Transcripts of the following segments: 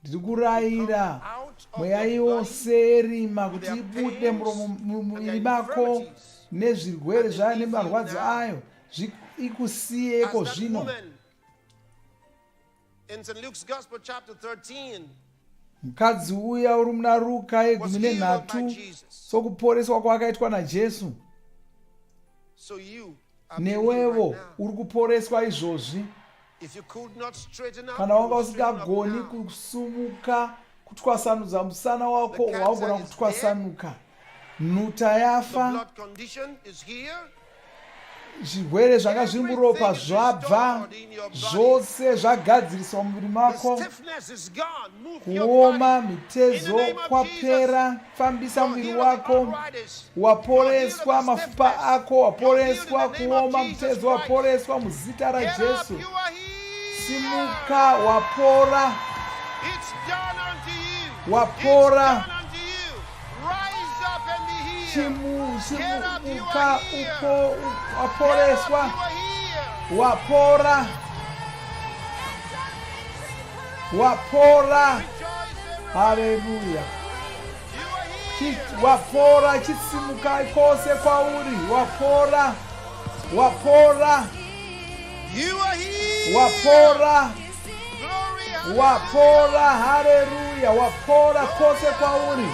ndiri kurayira mweya yose yerima kuti ibude mumuviri mako nezvirwere zvayo nemarwadzo ayo ikusiyeko zvino. Mukadzi uya uri muna Ruka 13 sokuporeswa kwakaitwa naJesu, newewo uri kuporeswa izvozvi. Kana wanga usingagoni kusumuka kutwasanudza musana wako, waugona kutwasanuka. Nhuta yafa, zvirwere zvanga zviri muropa zvabva, zvose zvagadziriswa mumuviri mako. Kuoma, mitezo kwapera. Fambisa muviri wako, waporeswa. Mafupa ako waporeswa, kuoma, mitezo waporeswa muzita raJesu. Simuka, wapora, wapora. Chimuka uko waporeswa, wapora, wapora. Haleluya. Wapora, chisimuka kose kwauri, wapora, wapora, wapora, wapora. Haleluya. Wapora kose kwauri,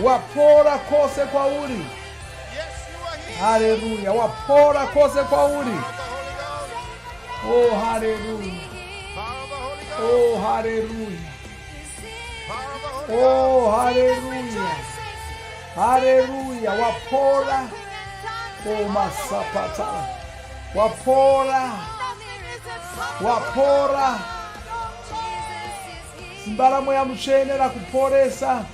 wapora kose kwauri. Haleluya. Wapora kose kwauri. Oh, haleluya. Oh, haleluya. Oh, haleluya. Haleluya. Wapora. Oh, masapata. Wapora. Wapora. Simba la Mweya Mutsvene rakuporesa.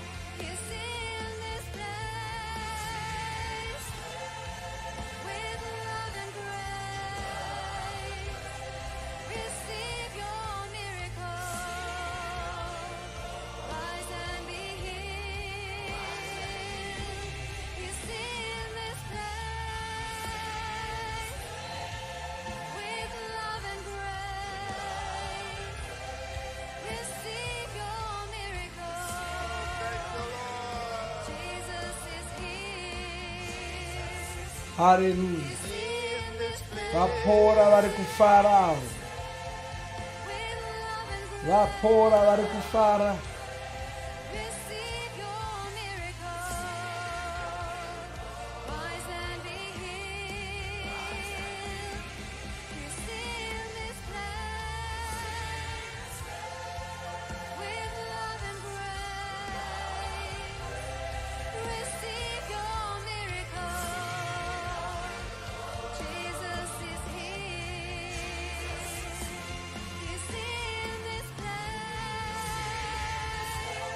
Haleluya. Vapora vari kufara. Vapora vari kufara.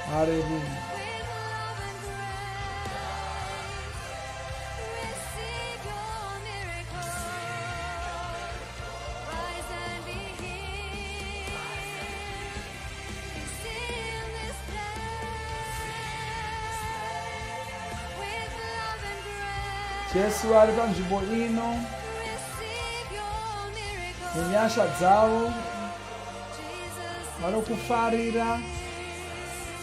Hallelujah. Jesu ari panzvimbo ino nenyasha dzavo vanokufarira.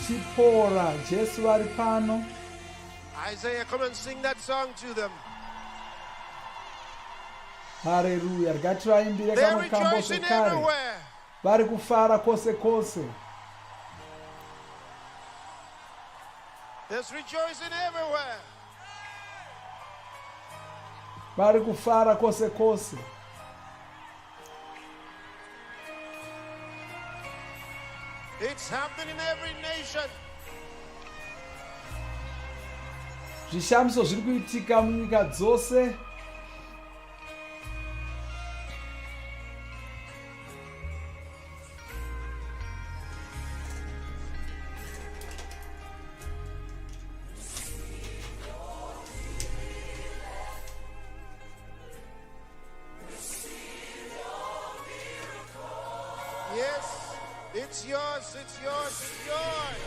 Chipora, Jesu ari pano. Isaiah, come and sing that song to them. Hallelujah. Ngativaimbire kamwe kambo zvekare. Vari kufara kose kose. There's rejoicing everywhere. Vari kufara kose kose. It's happening in every nation. Zvishamiso zviri kuitika munyika dzose. Yes, it's yours, it's yours, it's yours.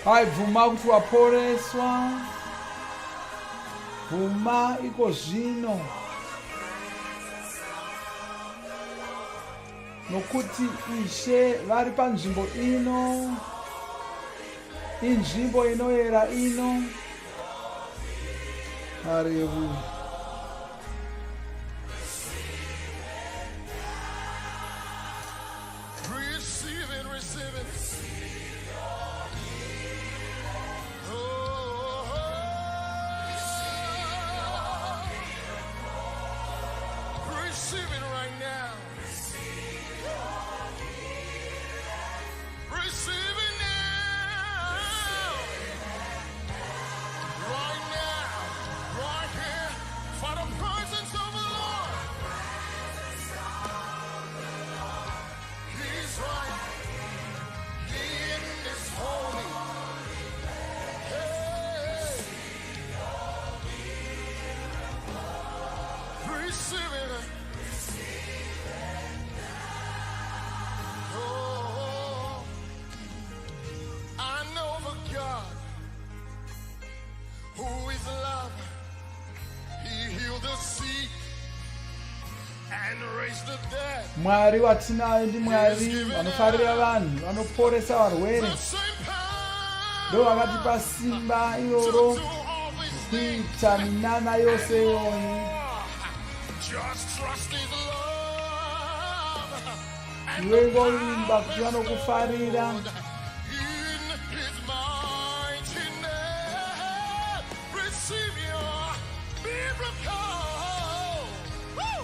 Hai, bvuma kuti waporeswa. Bvuma iko zvino. nokuti Ishe vari panzvimbo ino, inzvimbo inoyera ino. Haleluya. Receive it, receive it. Receive it right now. Receive it now. Right now. Right here. For the presence of the Lord. He's right. In this holy. Hey. Receive it. Oh, I know the God who is love. He healed the sick and raised the dead. Mwari watinayo ndi Mwari anofarira vanhu, anoporesa varwere. The same power Ndo vakatipa simba iroro to do all these things. kuita minana yose yoyi. Just trust His love and Iwe ngolimba kuti vanokufarira. in His mighty name. Receive your miracle. Woo!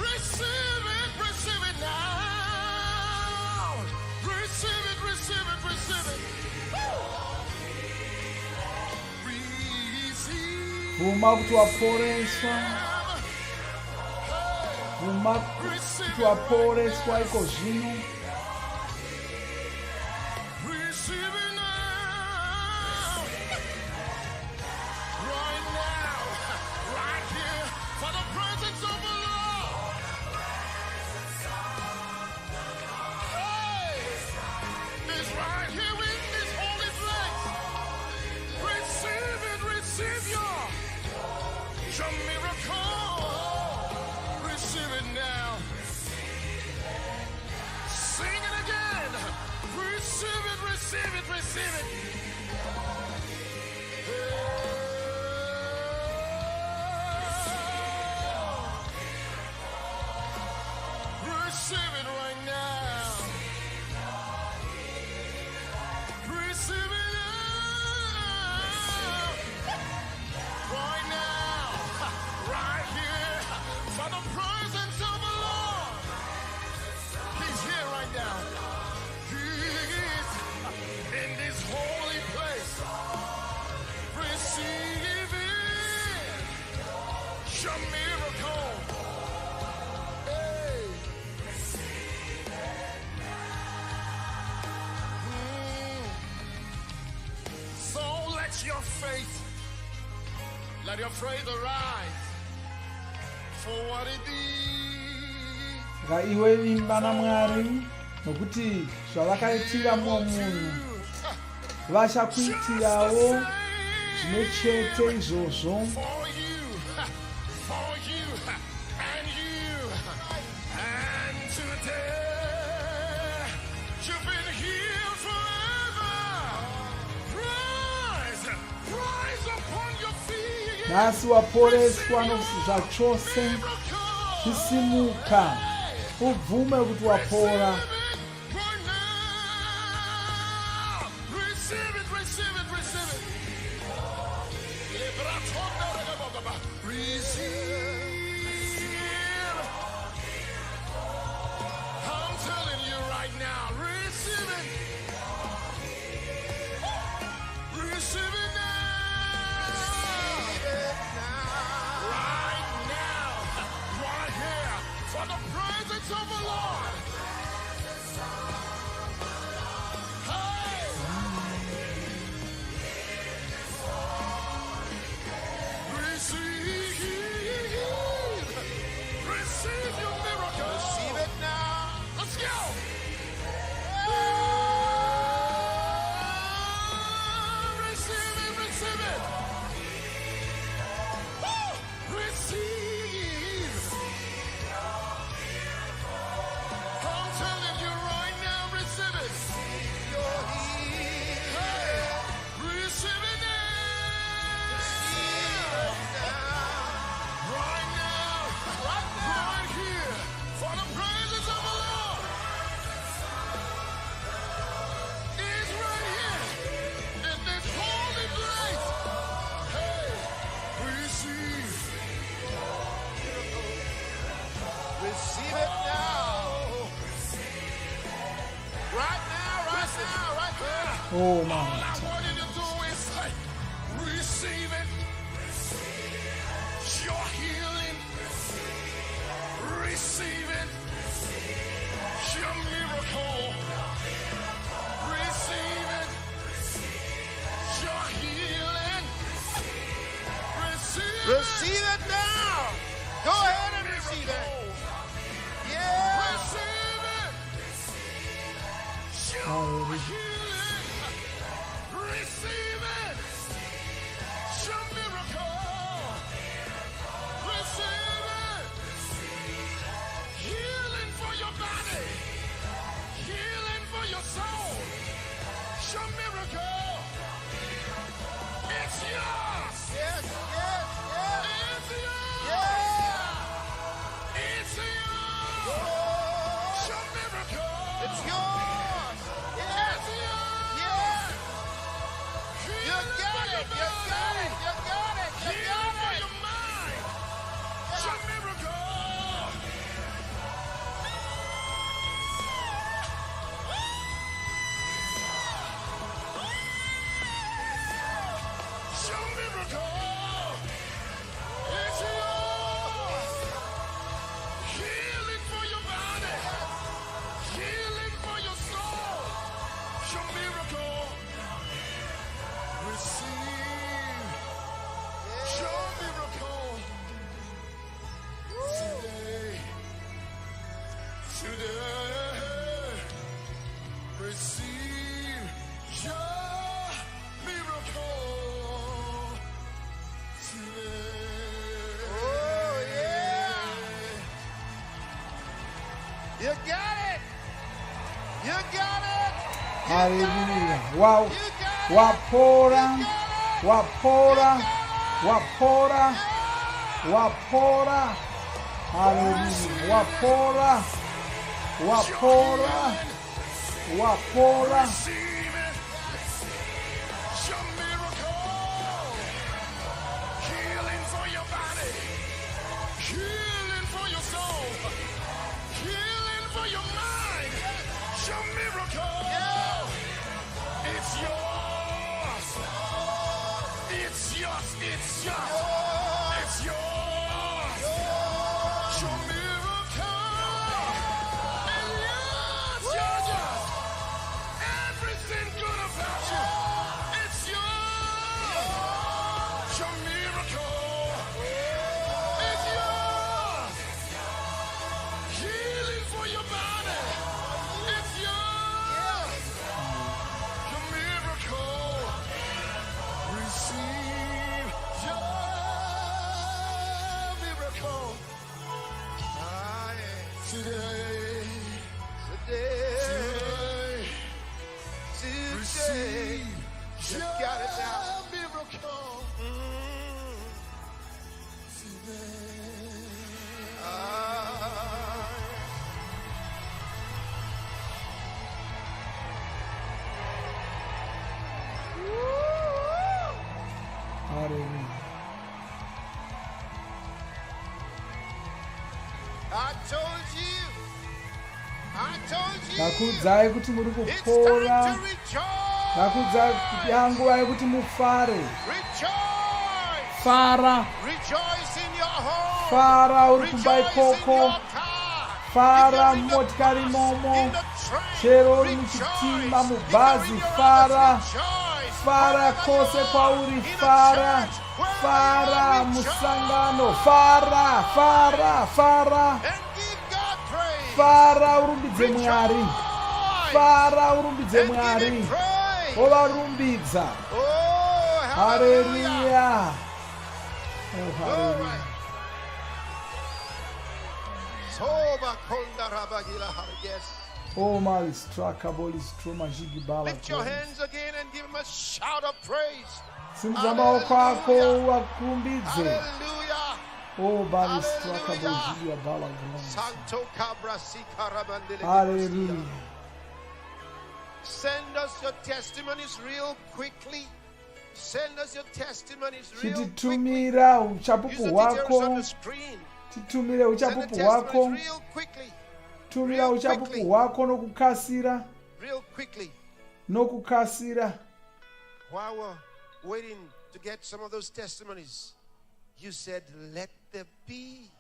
Receive it now. Receive it, receive it, receive it. Woo! Receive. Vuma kuti waporeswa. Vuma kuti waporeswa iko zvino. Receive it now. Right now. Right here. For the presence of the Lord. Hey. It's right here in this holy place. Receive it. Receive your miracle. Receive it now. Sing it again. Receive it, receive it, receive it. Receive it right now. Receive it now. Right now. Right here. For the presence of the Lord. He's here right now. He is in this holy place. Receive it. Your miracle. Hey. So let your faith arise for what it is. Saka iwe imba naMwari nokuti zvavakaitira mumwe munhu vachakuitirawo zvimwe chete izvozvo. For you, and today, you've been healed forever. Rise upon your feet. Nhasi waporeswa zvachose, chisimuka ubvume kuti wapora. I'm telling you right now, receive it. Receive it now. Right now. Right here. For the presence of the Lord. Hey. Receive your miracle. Receive it now. Let's go. Receive it, receive it. Woo! Receive. Receive it now. Right now, right now, right now. Oh All my. I want you to do is say, receive it. Your healing. Receive it. Your miracle. Receive it. Your healing. Receive it now. Go ahead and receive it. Yeah. Receive it. Your healing. Receive it. Your miracle. Receive it. Healing for your body. Healing for your soul. Your miracle. It's yours. Yes, yes, yes. It's yours. Yeah. It's yours. Your miracle. It's yours. Yes. It's yours. Yeah. You got it. You got it. You got it. You got it. For your mind. Your miracle. Your miracle. It's yours. Healing for your body. Healing for your soul. Your miracle. Receive your miracle. Today. Today. Receive your miracle. Today. Oh, yeah. You got it. You got it. Hallelujah. Wow. You got it. Wapora. You got it. Wapora. You got it. Wapora. Yeah. Wapora. Hallelujah. Wapora. Wapora. Wapora. Receive it. Your miracle. Healing for your body. Healing for your soul. Healing for your mind. Your miracle. It's yours. It's yours. It's yours. It's yours. Your miracle. And yours. Everything good about you. It's yours. Your miracle. It's yours. Healing for your body. It's yours. Your miracle. Receive your miracle. Today. Today. Receive. You got it now. Miracle. Today. Hallelujah. I told you. I told you. Nakudzai kuti muri It's kupora. time to rejoice. Nakudzai kuti yanguva yekuti mufare. Rejoice. Fara. Rejoice in your home. Fara uri kumba Rejoice in ikoko. your car. Fara If you're in the motikari bus, momo. in the train, Chero uri rejoice. muchitima If you're mubhazi. in your Fara. office, rejoice. Fara Wherever kose you are, kwauri. in the Fara. church, wherever Fara you are, musangano. rejoice. Fara. Fara. Fara. And give God praise. Fara urumbidze Mwari. Rejoice. Fara urumbidze And give Mwari. him praise. Ovarumbidza. Oh, hallelujah. Hallelujah. Oh, Glory. hallelujah. Soba konda rabagila har. Yes. Oh, my strakabolis troma jigibala. Lift your hands again and give him a shout of praise. Simudza maoko ako wakurumbidze. Hallelujah. Oh, bali Hallelujah. strakabolia bala glory. Santo cabra si carabandele. Hallelujah. Send us your testimonies real quickly. Send us your testimonies real quickly. Chititumira Use uchapupu the details on hwako. the screen. titumire Send the uchapupu testimonies hwako, real quickly. tumira Real uchapupu quickly. hwako nokukasira, Real quickly. nokukasira. While we're waiting to get some of those testimonies, you said, let there be.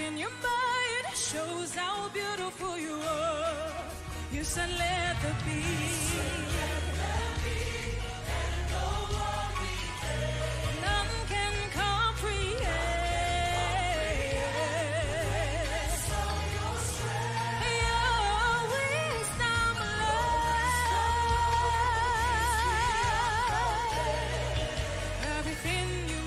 In your mind shows how beautiful you are. You said let there be. None can comprehend your wisdom, Lord. Everything you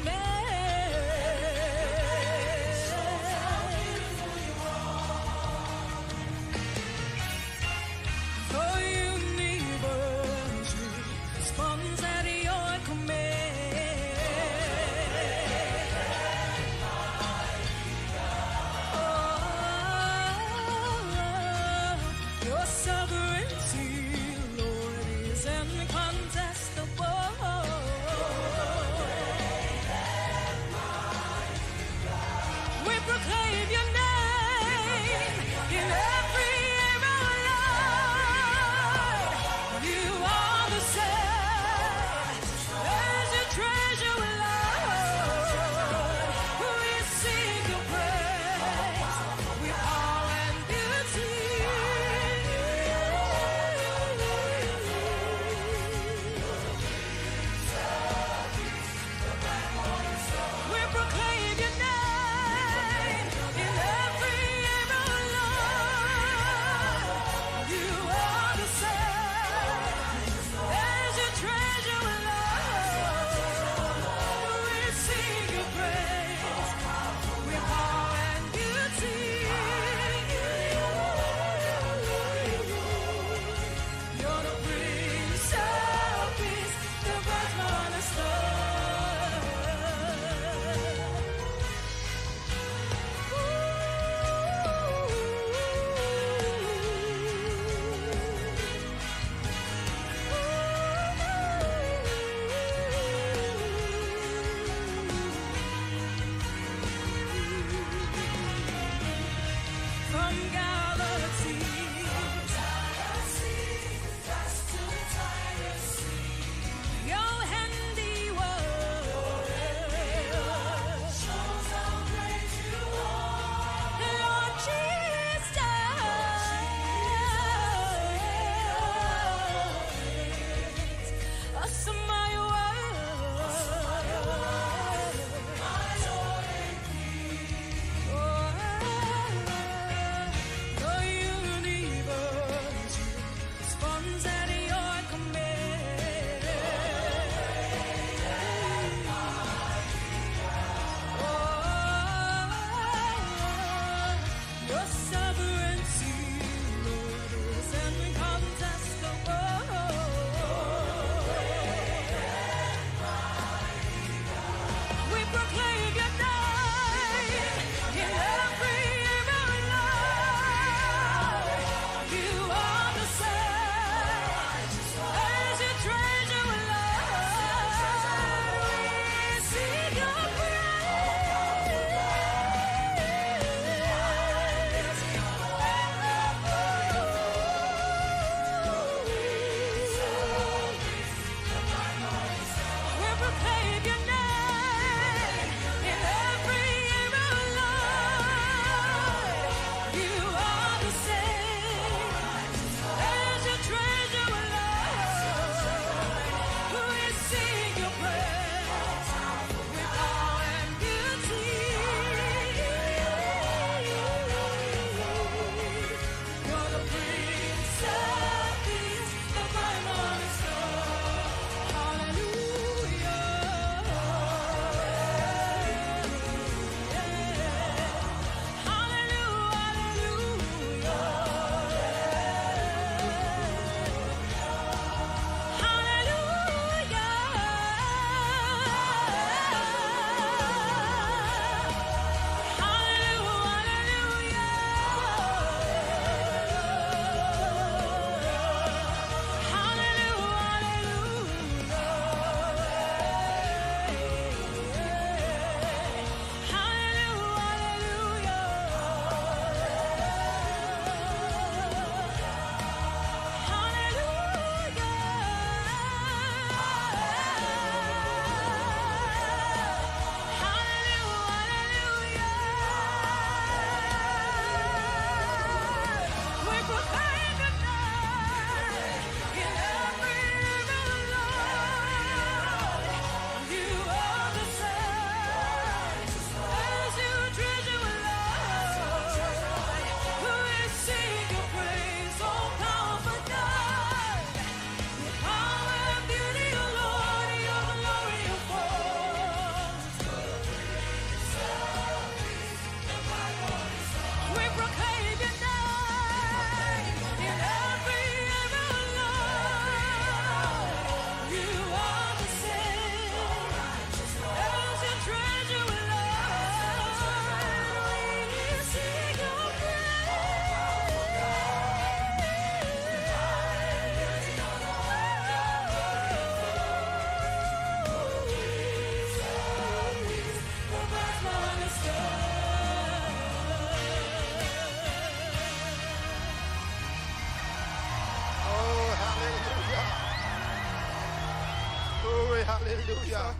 Hallelujah.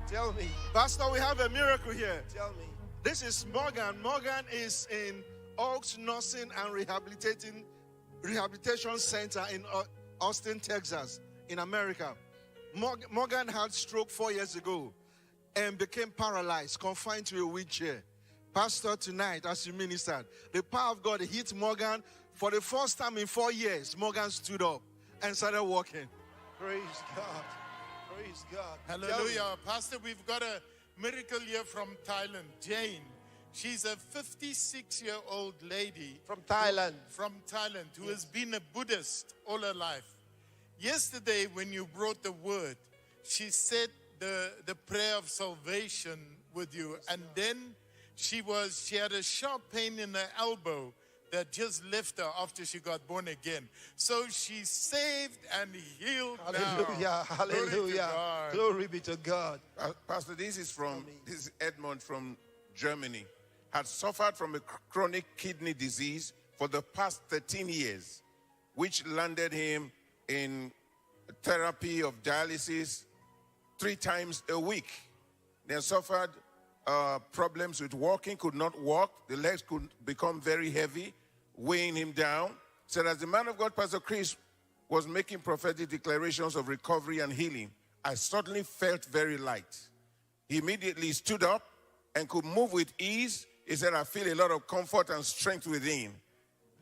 Tell me. Pastor, we have a miracle here. Tell me. This is Morgan. Morgan is in Oaks Nursing and Rehabilitation Center in Austin, Texas, in America. Morgan had stroke 4 years ago and became paralyzed, confined to a wheelchair. Pastor, tonight, as you ministered, the power of God hit Morgan. For the first time in 4 years, Morgan stood up and started walking. Praise God. Praise God. Hallelujah. Pastor, we've got a miracle here from Thailand. Jane. She's a 56-year-old lady. From Thailand. Who has been a Buddhist all her life. Yesterday, when you brought the word, she said the prayer of salvation with you. And then she had a sharp pain in her elbow that just left her after she got born again. So she's saved and healed Hallelujah. now. Hallelujah. Glory be to God. Pastor, this is Edmund from Germany. Had suffered from a chronic kidney disease for the past 13 years, which landed him in therapy of dialysis 3 times a week. They suffered problems with walking, could not walk. The legs could become very heavy, weighing him down. So as the man of God, Pastor Chris, was making prophetic declarations of recovery and healing, I suddenly felt very light. He immediately stood up and could move with ease. He said, I feel a lot of comfort and strength within.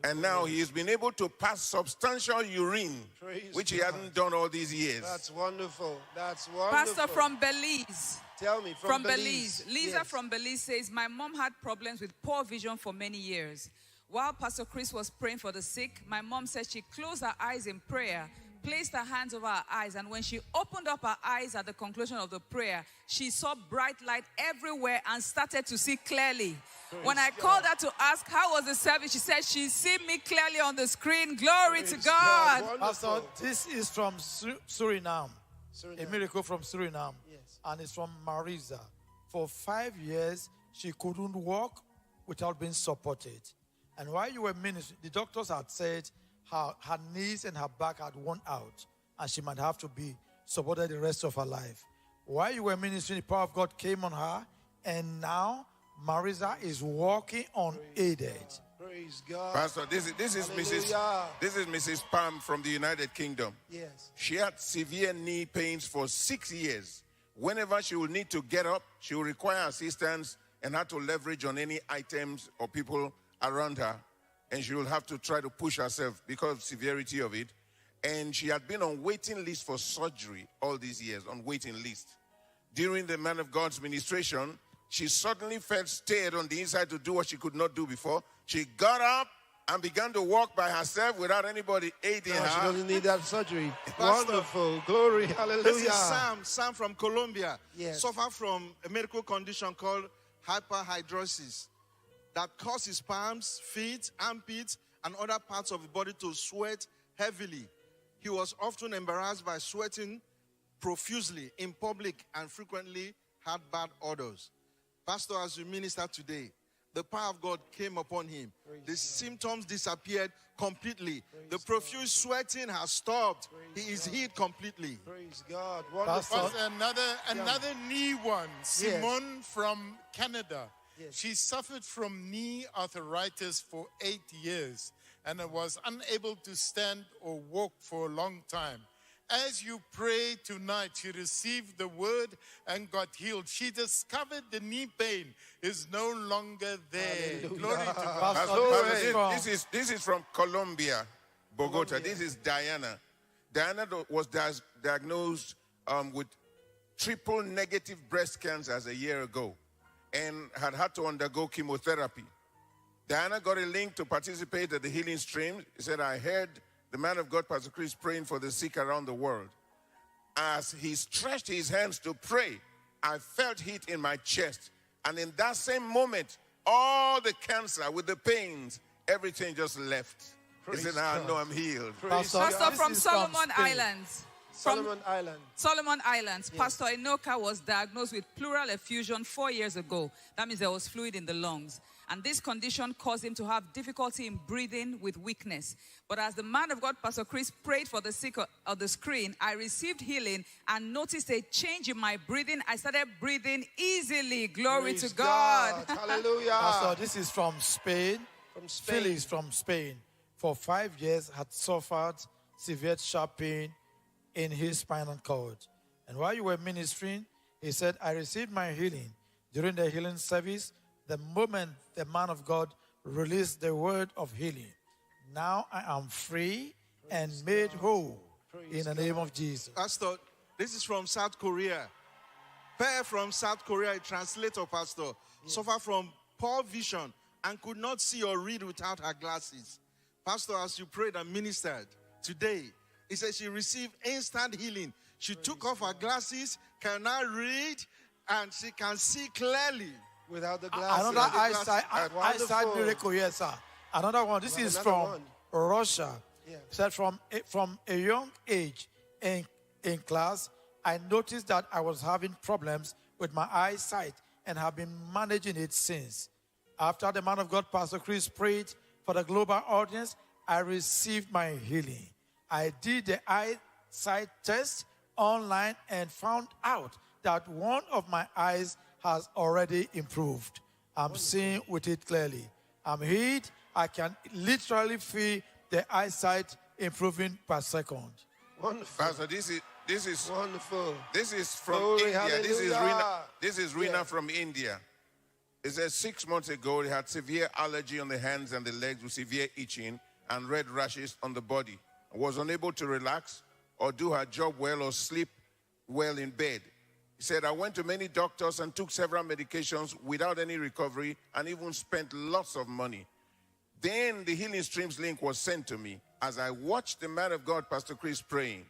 And now he has been able to pass substantial urine, which he hadn't done all these years. That's wonderful. That's wonderful. Pastor from Belize. Tell me, From Belize. Lisa Yes. from Belize says, my mom had problems with poor vision for many years. While Pastor Chris was praying for the sick, my mom said she closed her eyes in prayer, placed her hands over her eyes, and when she opened up her eyes at the conclusion of the prayer, she saw bright light everywhere and started to see clearly. When I called her to ask how was the service, she said she see me clearly on the screen. Glory to God. Pastor, this is from Suriname. A miracle from Suriname. Yes. And it's from Marisa. For 5 years, she couldn't walk without being supported. And while you were ministering, the doctors had said her knees and her back had worn out, and she might have to be supported the rest of her life. While you were ministering, the power of God came on her, and now Marisa is walking unaided. Praise God. Pastor, this is Mrs. Pam from the United Kingdom. Yes. She had severe knee pains for 6 years. Whenever she will need to get up, she will require assistance and had to leverage on any items or people around her. And she will have to try to push herself because of the severity of it. And she had been on waiting list for surgery all these years, on waiting list. During the man of God's ministration, she suddenly felt stirred on the inside to do what she could not do before. She got up and began to walk by herself without anybody aiding No, her. she doesn't need that surgery. Pastor, Wonderful. Glory. Hallelujah. This is Sam from Colombia. Yes. Suffer from a medical condition called hyperhidrosis that causes palms, feet, armpits, and other parts of the body to sweat heavily. He was often embarrassed by sweating profusely in public and frequently had bad odors. Pastor, as you minister today, the power of God came upon him. The symptoms disappeared completely. The profuse sweating has stopped. He is healed completely. Praise God. Wonderful. Pastor, another knee one. Simone from Canada. Yes. She suffered from knee arthritis for 8 years and was unable to stand or walk for a long time. As you pray tonight, she received the word and got healed. She discovered the knee pain is no longer there. Hallelujah. Glory to God. Pastor, this is from Colombia, Bogota. This is Diana. Diana was diagnosed with triple negative breast cancer a year ago and had to undergo chemotherapy. Diana got a link to participate at the healing stream. He said, I heard the man of God, Pastor Chris, praying for the sick around the world. As he stretched his hands to pray, I felt heat in my chest. And in that same moment, all the cancer with the pains, everything just left. He said, I know I'm healed. Pastor from Solomon Islands. Solomon Island. Solomon Islands. Yes. Pastor Enoka was diagnosed with pleural effusion 4 years ago. That means there was fluid in the lungs. And this condition caused him to have difficulty in breathing with weakness. But as the man of God, Pastor Chris, prayed for the sick on the screen, I received healing and noticed a change in my breathing. I started breathing easily. Glory Praise to God. Hallelujah. Pastor, this is from Spain. From Spain. Phyllis from Spain. For 5 years had suffered severe sharp pain in his spinal cord. And while you were ministering, he said, I received my healing. During the healing service, the moment the man of God released the word of healing, now I am free and made whole in the name of Jesus. Pastor, this is from South Korea. Per from South Korea, a translator, Pastor, suffered from poor vision and could not see or read without her glasses. Pastor, as you prayed and ministered today, he said she received instant healing. She took off her glasses, can now read, and she can see clearly. Without the glasses. Another eyesight Wonderful. miracle, yes, sir. Another one. This is from one. Russia. Yeah. Said from a young age in class, I noticed that I was having problems with my eyesight and have been managing it since. After the man of God, Pastor Chris, prayed for the global audience, I received my healing. I did the eyesight test online and found out that one of my eyes has already improved. I'm seeing with it clearly. I'm healed. I can literally feel the eyesight improving per second. Wonderful. Pastor, this is Wonderful. This is from Glory, India. hallelujah. This is Rina Yeah. from India. It says 6 months ago, he had severe allergy on the hands and the legs with severe itching and red rashes on the body. Was unable to relax or do her job well or sleep well in bed. He said, I went to many doctors and took several medications without any recovery and even spent lots of money. Then the Healing Streams link was sent to me. As I watched the man of God, Pastor Chris, praying,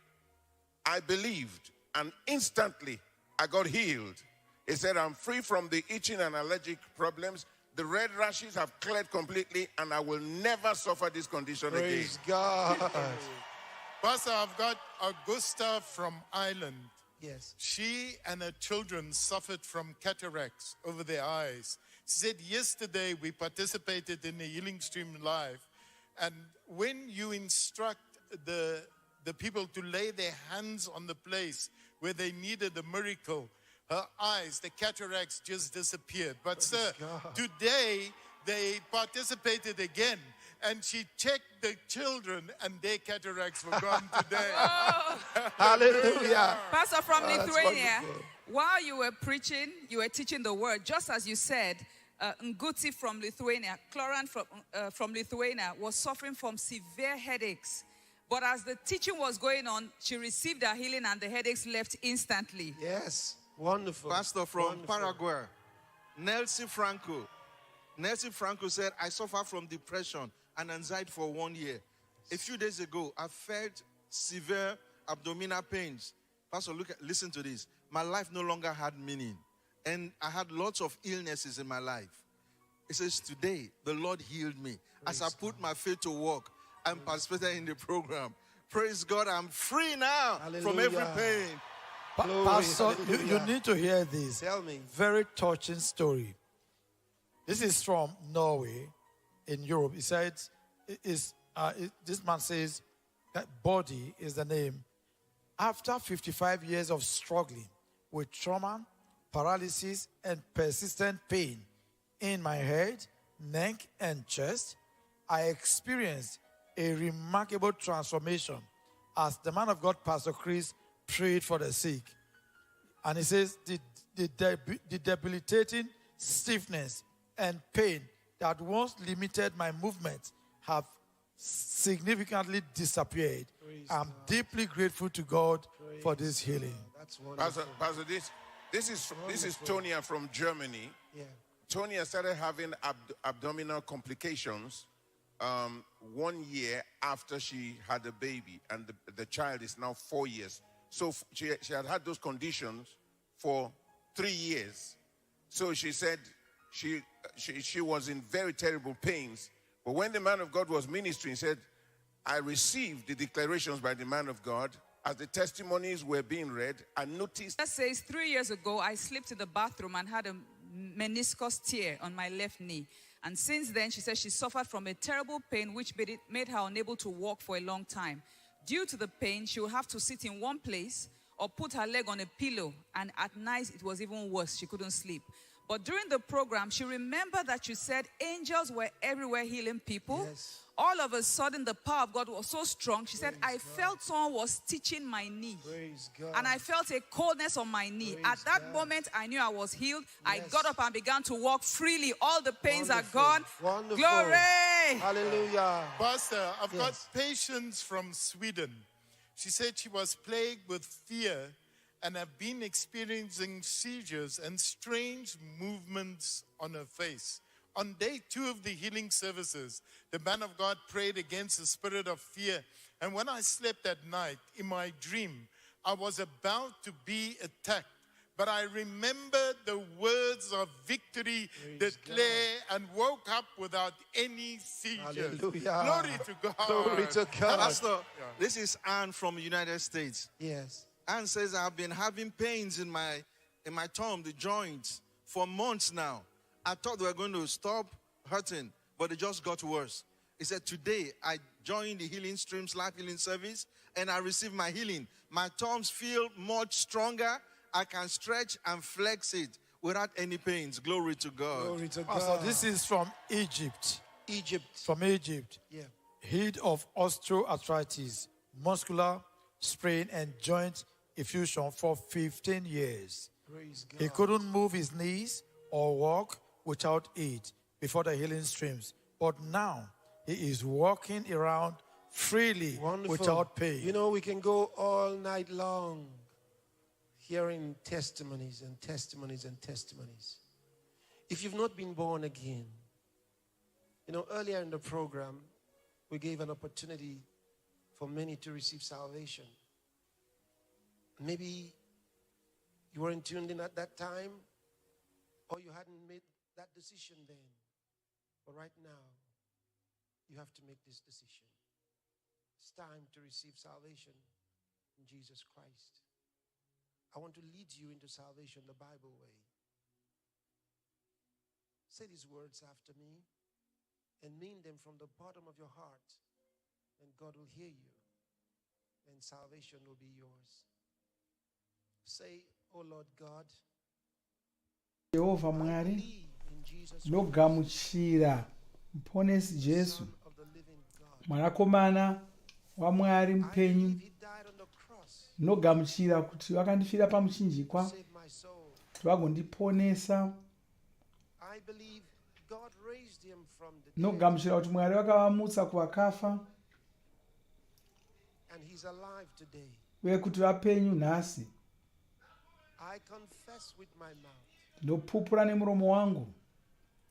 I believed and instantly I got healed. He said, I'm free from the itching and allergic problems. The red rashes have cleared completely and I will never suffer this condition Praise again. God. Pastor, I've got Augusta from Ireland. Yes. She and her children suffered from cataracts over their eyes. She said, yesterday we participated in the Healing Stream Live, and when you instruct the people to lay their hands on the place where they needed a miracle, her eyes, the cataracts just disappeared. But sir, today they participated again, and she checked the children and their cataracts were gone today. Hallelujah. Pastor from that's Lithuania, wonderful. while you were preaching, you were teaching the word, just as you said, Nguti from Lithuania, Cloran from Lithuania was suffering from severe headaches. But as the teaching was going on, she received her healing and the headaches left instantly. Yes. Wonderful. Pastor from Wonderful. Paraguay, Nelson Franco. Nelson Franco said, I suffer from depression and anxiety for 1 year. A few days ago, I felt severe abdominal pains. Pastor, listen to this. My life no longer had meaning. And I had lots of illnesses in my life. He says, today, the Lord healed me. As I put my faith to work and participated in the program. Praise God, I'm free now from every Hallelujah. pain. Glory, Pastor, you hallelujah. need to hear this. Tell me. Very touching story. This is from Norway in Europe. He said, this man says that body is the name. After 55 years of struggling with trauma, paralysis, and persistent pain in my head, neck, and chest, I experienced a remarkable transformation as the man of God, Pastor Chris, prayed for the sick. And he says, the debilitating stiffness and pain that once limited my movement have significantly disappeared. I'm deeply grateful to God for this healing. That's wonderful. Pastor, this is Tonya from Germany. Yeah. Tonya started having abdominal complications 1 year after she had a baby, and the child is now 4 years. So she had those conditions for 3 years. So she said she was in very terrible pains. But when the man of God was ministering, he said, I received the declarations by the man of God. As the testimonies were being read, I noticed. That says 3 years ago, I slipped in the bathroom and had a meniscus tear on my left knee. And since then, she said she suffered from a terrible pain which made her unable to walk for a long time. Due to the pain, she would have to sit in one place or put her leg on a pillow. And at night, it was even worse. She couldn't sleep. But during the program, she remembered that you said angels were everywhere healing people. Yes. All of a sudden, the power of God was so strong. She said, I felt someone was stitching my knee. Praise God. And I felt a coldness on my knee. Praise At that God. moment, I knew I was healed. I Yes. got up and began to walk freely. All the pains Wonderful. are gone. Wonderful. Glory! Hallelujah. Pastor, I've got Yes. patients from Sweden. She said she was plagued with fear and have been experiencing seizures and strange movements on her face. On day 2 of the healing services, the man of God prayed against the spirit of fear. And when I slept at night, in my dream, I was about to be attacked. But I remembered the words of victory, declare, and woke up without any seizures. Hallelujah. Glory to God. Glory to God. Pastor, this is Anne from the United States. Yes. Anne says, I've been having pains in my thumb, the joints, for months now. I thought they were going to stop hurting, but it just got worse. He said, today I joined the Healing Streams Life Healing Service and I received my healing. My thumbs feel much stronger. I can stretch and flex it without any pains. Glory to God. Glory to God. So this is from Egypt. Egypt. From Egypt. Yeah. Healed of osteoarthritis, muscular sprain, and joint effusion for 15 years. Praise God. He couldn't move his knees or walk without aid before the healing streams. But now he is walking around freely Wonderful. without pain. You know, we can go all night long hearing testimonies and testimonies and testimonies. If you've not been born again, you know, earlier in the program, we gave an opportunity for many to receive salvation. Maybe you weren't tuned in at that time, or you hadn't made that decision then. But right now, you have to make this decision. It's time to receive salvation in Jesus Christ. I want to lead you into salvation the Bible way. Say these words after me and mean them from the bottom of your heart, and God will hear you, and salvation will be yours. Say, oh Lord God, Jehova I Mwari believe in Jesus Christ, nogamuchira muponesi Jesu Son of the living God. mwanakomana wa Mwari I mupenyu believe he died on the cross nogamuchira kuti vakandifira to pamuchinjikwa save my soul. kuti vagondiponesa I believe God raised him from the dead, nogamuchira kuti Mwari vakavamutsa kuvakafa and he's alive today. uye kuti vapenyu nhasi. I confess with my mouth, ndopupura nemuromo wangu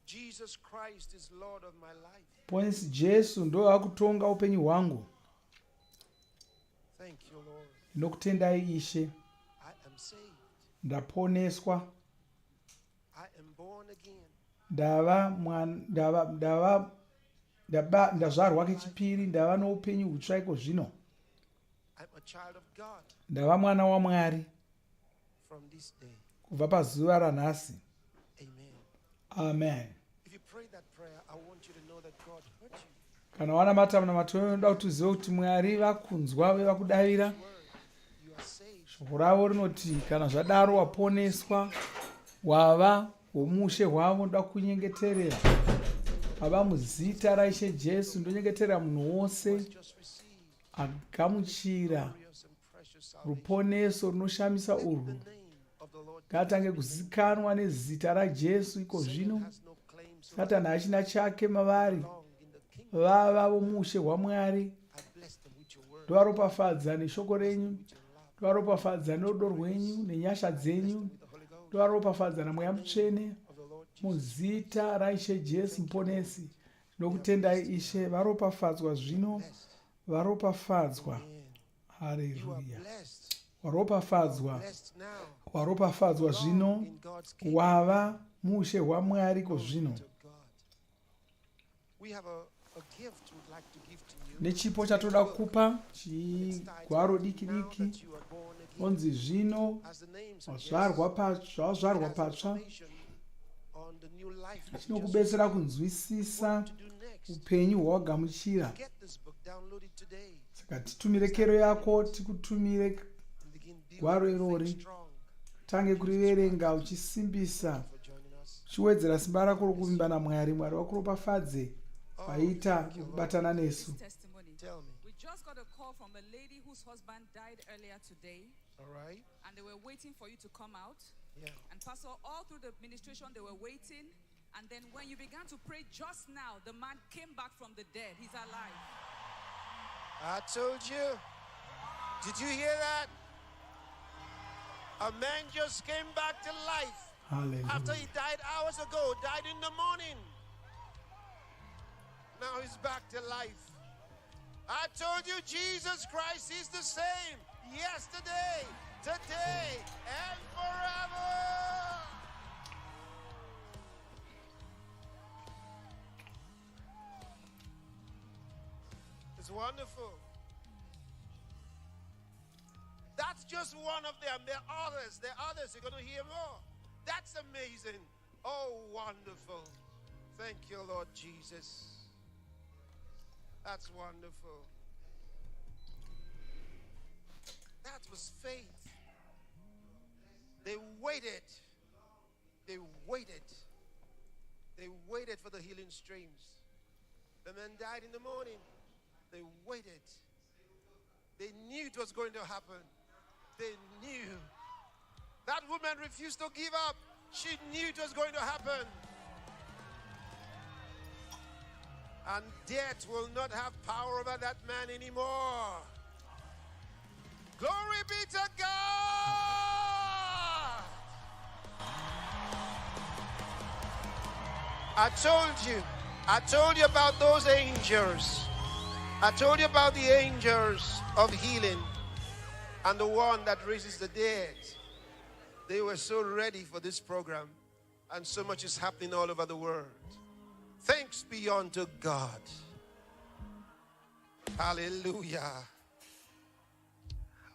Jesus Christ is Lord of my life. ponesi Jesu ndo akutonga upenyu hwangu. Thank you, Lord. Ndinokutendai Ishe, I am saved. ndaponeswa, I am born again. ndazvarwa kechipiri, ndava noupenyu hutsva iko zvino, I'm a child of God ndava mwana waMwari from this day. kubva pazuva ranhasi. Amen. Amen. If you pray that prayer, I want you to know that God heard you. Kana wanamata munamato unoda kuti uzive kuti Mwari vakunzwa uye vakudavira. You are saved. Shoko ravo rinoti kana zvadaro waponeswa, wava womushe hwavo, ndoda kunyengeterera. Baba, muzita raIshe Jesu ndonyengeterera munhu wose Just receive agamuchira glorious and precious salvation. ruponeso runoshamisa Let urwu. the name of the Lord Ngatange kuzikanwa nezita raJesu iko zvino. has no claim, so Satani hachina chake mavari. long in the kingdom. Vava vomushe hwaMwari. I bless them with your word, Ndovaropafadza neshoko renyu, with your love, ndovaropafadza nerudo rwenyu nenyasha dzenyu, with the Holy Ghost ndovaropafadza namweya mutsvene. of the Lord Jesus. Muzita raIshe Jesu muponesi. Ndokutendai Ishe, varopafadzwa zvino, varopafadzwa. Amen. You are Haleluya. blessed. Waropafadzwa, Blessed now. waropafadzwa zvino, Belong in God's kingdom. wava mushe hwaMwari ko zvino. To God. We have a gift we'd like to give to you. Nechipo chatoda kupa, chigwaro diki Now diki, that you are born again, onzi zvino, as the name suggests, wazvarwa patsva, it has wazvarwa patsva, information on the new life that you just chinokubetsera kunzwisisa upenyu hwawagamuchira. get this book, download it today. Saka titumire kero yako, tikutumire And begin gwaro building your irori. faith strong. Tange kuriverenga uchisimbisa, For joining us. uchiwedzera simba rako rokuvimba naMwari. Mwari wakuropafadze paita kubatana nesu. Testimony. Tell me. We just got a call from a lady whose husband died earlier today, All right? and they were waiting for you to come out. Yeah. And Pastor, all through the ministration, they were waiting. And then when you began to pray just now, the man came back from the dead. He's alive. I told you. Did you hear that? A man just came back to life Hallelujah. after he died hours ago, died in the morning. Now he's back to life. I told you Jesus Christ is the same yesterday, today, and forever. It's wonderful. That's just one of them. There are others. There are others. You're going to hear more. That's amazing. Oh, wonderful. Thank you, Lord Jesus. That's wonderful. That was faith. They waited. They waited. They waited for the healing streams. The man died in the morning. They waited. They knew it was going to happen. They knew. That woman refused to give up. She knew it was going to happen. And death will not have power over that man anymore. Glory be to God. I told you about those angels. I told you about the angels of healing and the one that raises the dead. They were so ready for this program, and so much is happening all over the world. Thanks be unto God. Hallelujah.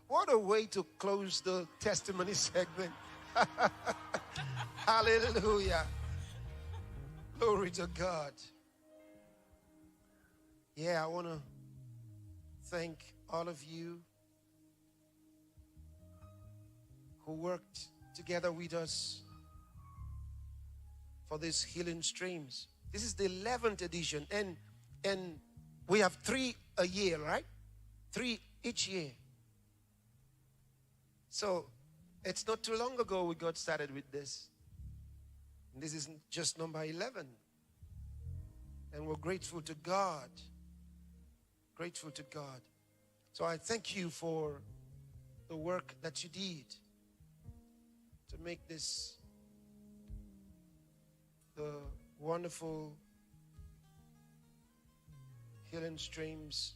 What a way to close the testimony segment. Hallelujah. Glory to God. Yeah, I want to thank all of you who worked together with us for these healing streams. This is the 11th edition, and we have 3 a year, right? 3 each year. So it's not too long ago we got started with this. And this is just number 11. And we're grateful to God. Grateful to God. So I thank you for the work that you did to make this the wonderful healing streams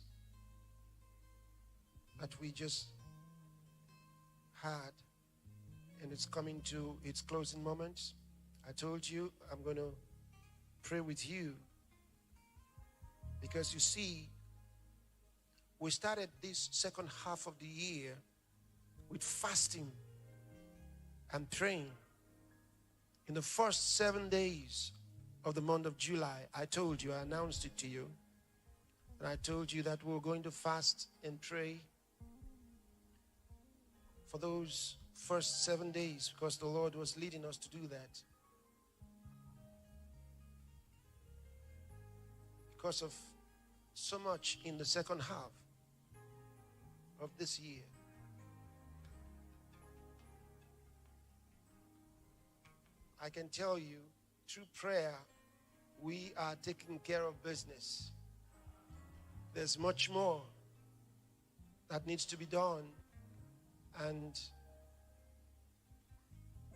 that we just had, and it's coming to its closing moments. I told you I'm going to pray with you, because you see, we started this second half of the year with fasting and praying. In the first 7 days of the month of July, I told you, I announced it to you, and I told you that we were going to fast and pray for those first 7 days, because the Lord was leading us to do that. Because of so much in the second half of this year. I can tell you, through prayer, we are taking care of business. There's much more that needs to be done, and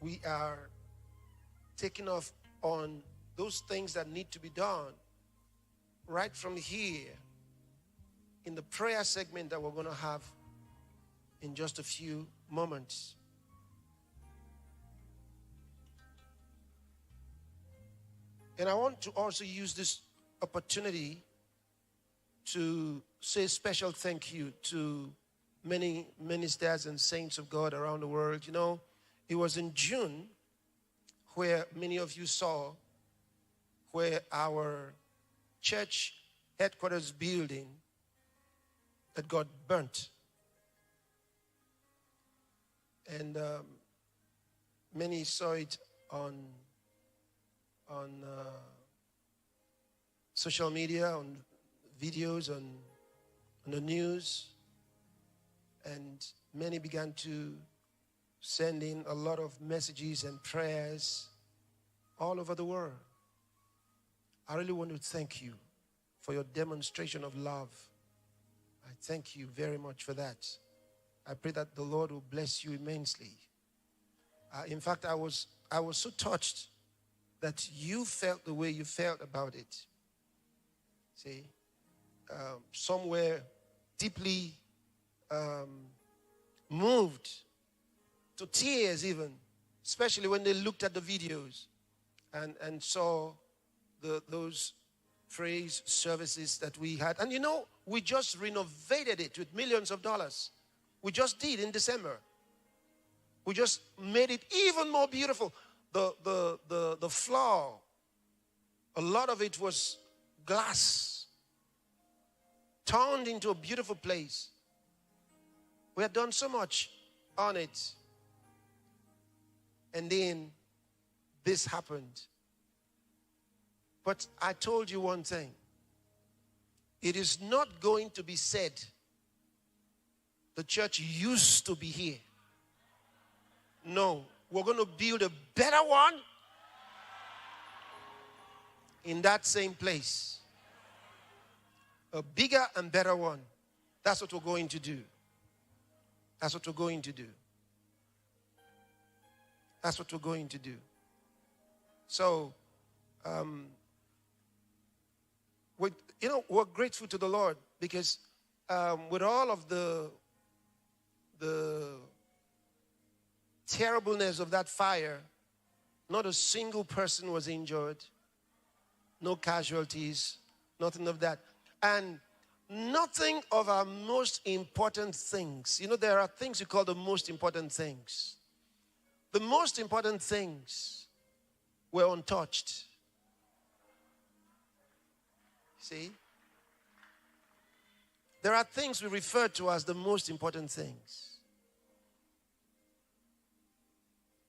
we are taking off on those things that need to be done right from here in the prayer segment that we're going to have in just a few moments. And I want to also use this opportunity to say a special thank you to many ministers and saints of God around the world. You know, it was in June where many of you saw, where our church headquarters building that got burnt. And many saw it on social media, on videos, on the news. And many began to send in a lot of messages and prayers all over the world. I really want to thank you for your demonstration of love. I thank you very much for that. I pray that the Lord will bless you immensely. In fact, I was so touched that you felt the way you felt about it. See, somewhere deeply moved to tears even, especially when they looked at the videos and saw those praise services that we had. And you know, we just renovated it with millions of dollars. We just did in December. We just made it even more beautiful. The floor, a lot of it was glass, turned into a beautiful place. We had done so much on it. And then this happened. But I told you one thing. It is not going to be said, the church used to be here. No, we're going to build a better one in that same place. A bigger and better one. That's what we're going to do. That's what we're going to do. That's what we're going to do. So, we're grateful to the Lord because with all of the terribleness of that fire, not a single person was injured, no casualties, nothing of that. And nothing of our most important things. You know, there are things you call the most important things. The most important things were untouched. See? There are things we refer to as the most important things.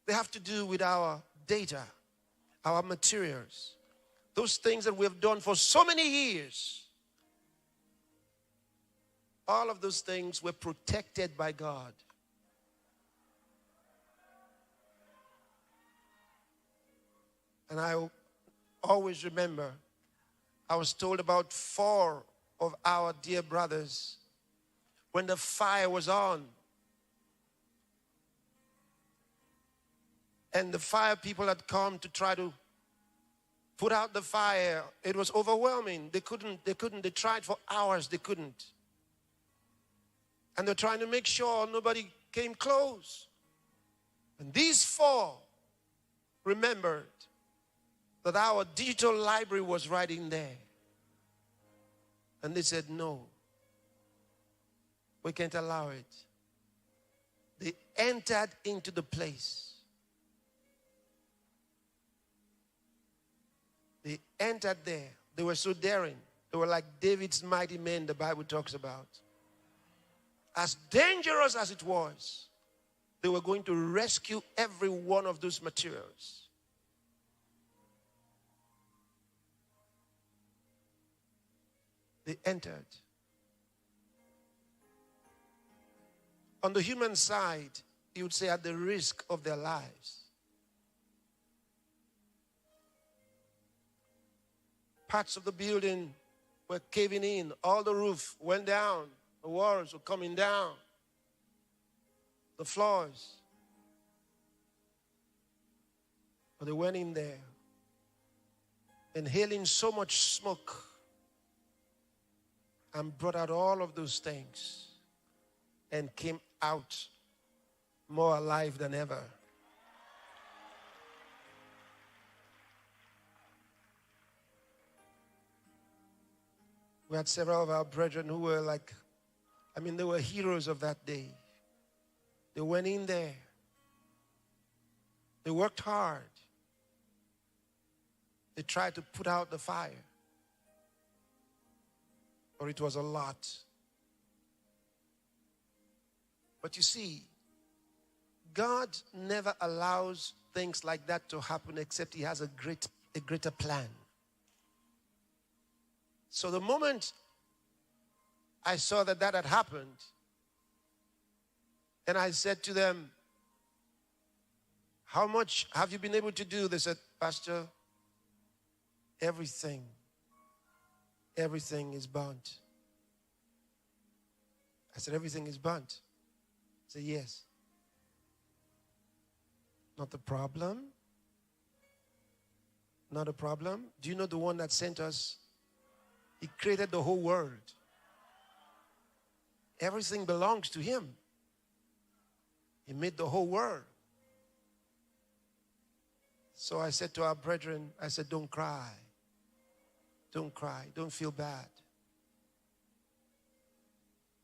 They have to do with our data, our materials, those things that we have done for so many years. All of those things were protected by God. And I always remember, I was told about 4 of our dear brothers when the fire was on. And the fire people had come to try to put out the fire. It was overwhelming. They couldn't. They tried for hours. They couldn't. And they're trying to make sure nobody came close. And these 4 remembered that our digital library was right in there. And they said, no, we can't allow it. They entered into the place. They entered there. They were so daring. They were like David's mighty men the Bible talks about. As dangerous as it was, they were going to rescue every one of those materials. They entered. On the human side, you would say at the risk of their lives. Parts of the building were caving in. All the roof went down. The walls were coming down. The floors. But they went in there, inhaling so much smoke, and brought out all of those things and came out more alive than ever. We had several of our brethren who were they were heroes of that day. They went in there. They worked hard. They tried to put out the fire. Or it was a lot. But you see, God never allows things like that to happen except He has a greater plan. So the moment I saw that had happened, and I said to them, how much have you been able to do? They said, Pastor, everything is burnt. I said, everything is burnt. I said, yes. Not a problem. Not a problem. Do you know the one that sent us? He created the whole world. Everything belongs to Him. He made the whole world. So I said to our brethren, I said, don't cry. Don't cry. Don't feel bad.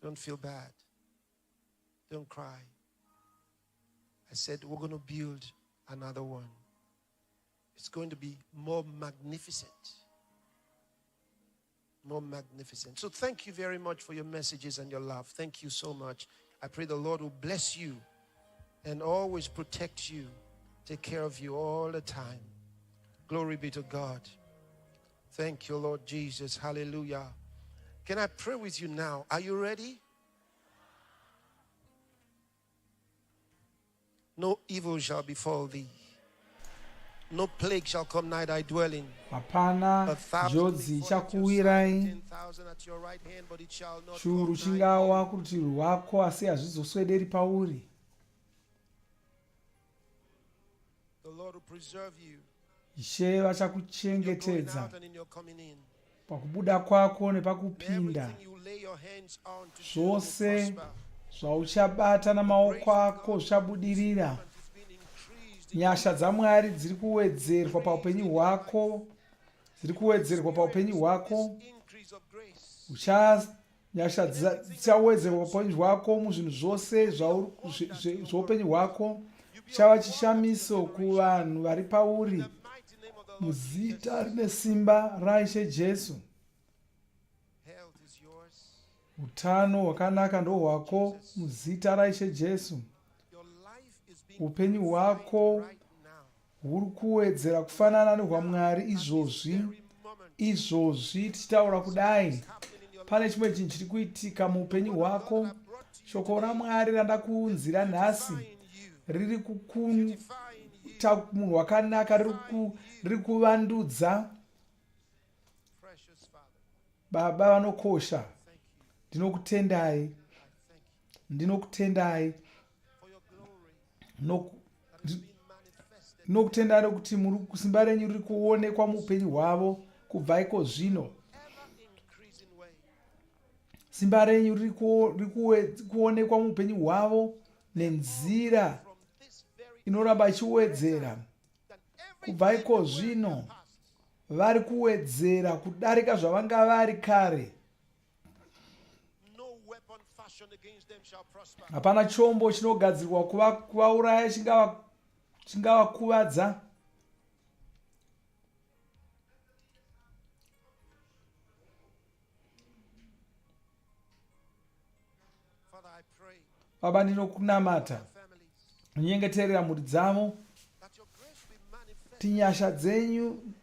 Don't feel bad. Don't cry. I said, we're going to build another one. It's going to be more magnificent. More magnificent. So thank you very much for your messages and your love. Thank you so much. I pray the Lord will bless you and always protect you, take care of you all the time. Glory be to God. Thank you, Lord Jesus. Hallelujah. Can I pray with you now? Are you ready? No evil shall befall thee. No plague shall come nigh thy dwelling. Hapana njodzi ichakuwirai, churu chingawa kurutivi rwako, asi hazvizoswederi pauri. Ishe vachakuchengetedza pakubuda kwako nepakupinda. Zvose zvauchabata namaoko ako zvichabudirira. Nyasha dzaMwari dziri kuwedzerwa paupenyu hwako, dziri kuwedzerwa paupenyu hwako. Nyasha dzichawedzerwa paupenyu hwako muzvinhu zvose zvoupenyu hwako. Chava chishamiso kuvanhu vari pauri muzita rine simba raIshe Jesu. Utano hwakanaka ndohwako muzita raIshe Jesu. Upenyu hwako huri kuwedzera kufanana nehwaMwari izvozvi tichitaura kudai. Pane chimwe chinhu chiri kuitika muupenyu hwako. Shoko raMwari randakuunzira nhasi riri kukuita munhu wakanaka, riri kuvandudza. Baba vanokosha, ndinokutendai ndinokutendai nokuti simba renyu riri kuonekwa muupenyu hwavo kubva iko zvino. Simba renyu riri kuonekwa muupenyu hwavo nenzira inoramba ichiwedzera. Kubva iko zvino vari kuwedzera kudarika zvavanga vari kare. Hapana chombo chinogadzirwa kuvauraya chingavakuvadza. Baba, ndinokunamata, nyengeterera mhuri dzavo, kuti nyasha dzenyu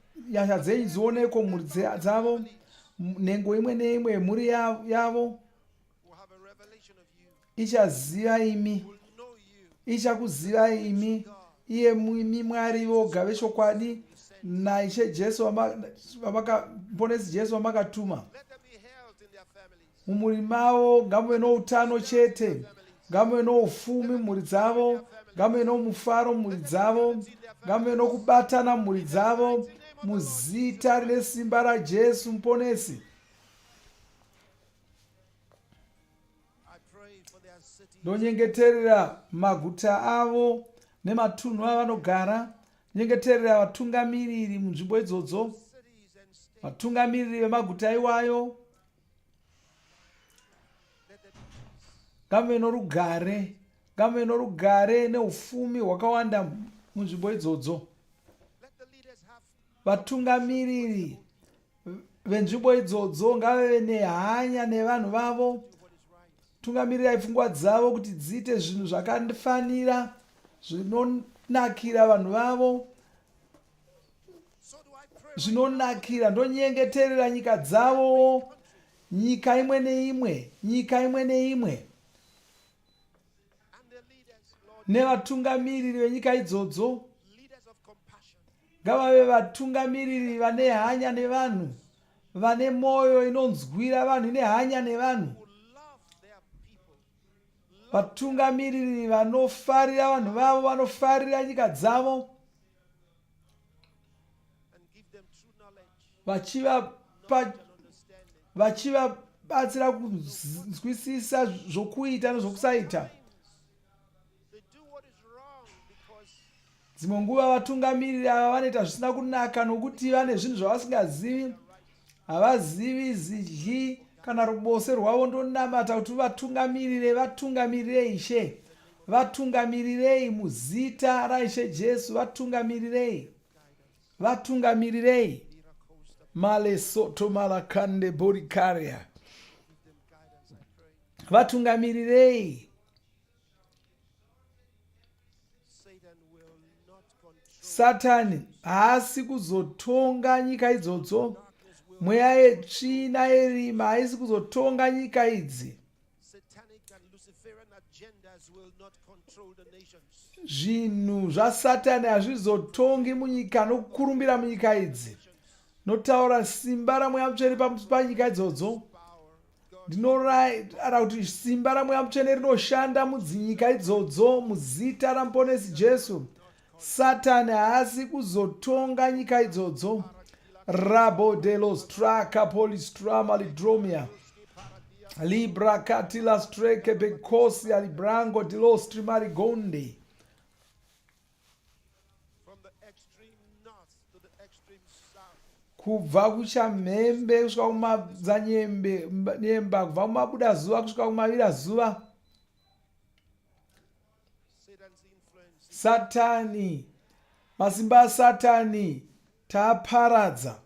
dzionekwe mhuri dzavo, nhengo imwe neimwe yemhuri yavo ichakuziva imi, iye imi Mwari voga vechokwadi, naIshe Jesu Ponesi Jesu vamakatuma. Mumhuri mavo ngamuve noutano chete, ngamuve noufumi mhuri dzavo, ngamuve nomufaro mhuri dzavo, ngamuve nokubatana mhuri dzavo, muzita rine simba raJesu Muponesi. Ndonyengeterera maguta avo nematunhu avanogara. Nyengeterera vatungamiriri munzvimbo idzodzo, vatungamiriri vemaguta iwayo. Ngamuve norugare neufumi hwakawanda munzvimbo idzodzo. vatungamiriri venzvimbo idzodzo ngavave nehanya nevanhu vavo. Tungamirirai pfungwa dzavo kuti dziite zvinhu zvakafanira, zvinonakira vanhu vavo, zvinonakira. Ndonyengeterera nyika dzavo, nyika imwe neimwe, nyika imwe neimwe, nevatungamiriri venyika idzodzo ngavave vatungamiriri vane hanya nevanhu, vane mwoyo inonzwira vanhu, ine hanya nevanhu, vatungamiriri vanofarira vanhu vavo, vanofarira nyika dzavo, vachivabatsira kunzwisisa zvokuita nezvokusaita. Dzimwe nguva vatungamiriri ava vanoita zvisina kunaka nokuti vane zvinhu zvavasingazivi, havazivi zidyi kana rubose rwavo. Ndonamata kuti vatungamirire Ishe, vatungamirirei muzita raIshe Jesu, vatungamirirei. Malesoto malakande borikaria, vatungamirirei. Satani haasi kuzotonga nyika idzodzo, mweya yetsvina yerima haisi kuzotonga nyika idzi. Zvinhu zvasatani hazvizotongi munyika nokukurumbira munyika idzi. Notaura simba ramweya mutsvene panyika idzodzo. Ndinorayira kuti simba ramweya mutsvene rinoshanda mudzinyika idzodzo muzita ramuponesi Jesu. Satani haasi kuzotonga nyika idzodzo. Rabo de los traka polistrama lidromia libra catila streke becosi alibrango de los trimarigonde. Kubva kuchamhembe kusvika kumadzanyemba, kubva kumabuda zuva kusvika kumavira zuva. Satani, masimba aSatani taaparadza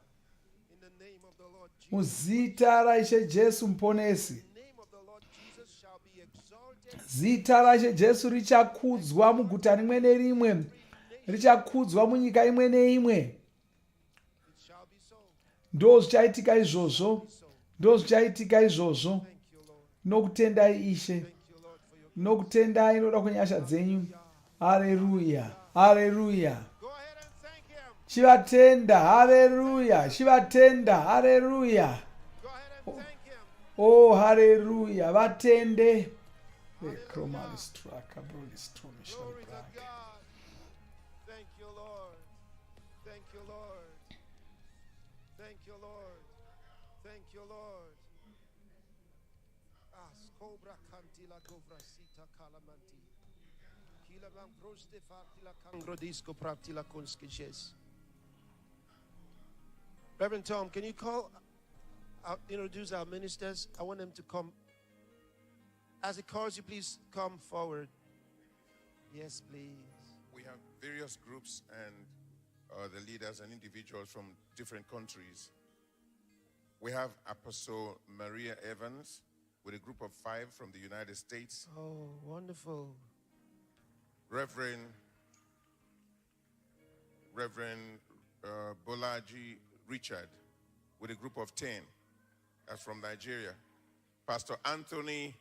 muzita raIshe Jesu muponesi. Zita raIshe Jesu richakudzwa muguta rimwe nerimwe, richakudzwa munyika imwe neimwe. Ndo zvichaitika izvozvo, ndo zvichaitika izvozvo. Nokutendai Ishe, nokutendai noda kwenyasha dzenyu. Haleluya, haleluya. Chivatenda, haleluya, chivatenda, haleluya. Oh, haleluya, vatende. Thank you, Lord. Thank you, Lord. Thank you, Lord. Thank you, Lord. Cobra cantila govrasita calamanti. Kila van proste fatila cangrodisco pratila conskiches. Reverend Tom, can you introduce our ministers? I want them to come. As he calls you, please come forward. Yes, please. We have various groups and the leaders and individuals from different countries. We have Apostle Maria Evans with a group of 5 from the United States. Oh, wonderful. Reverend Bolaji Richard with a group of 10. That's from Nigeria. Pastor Anthony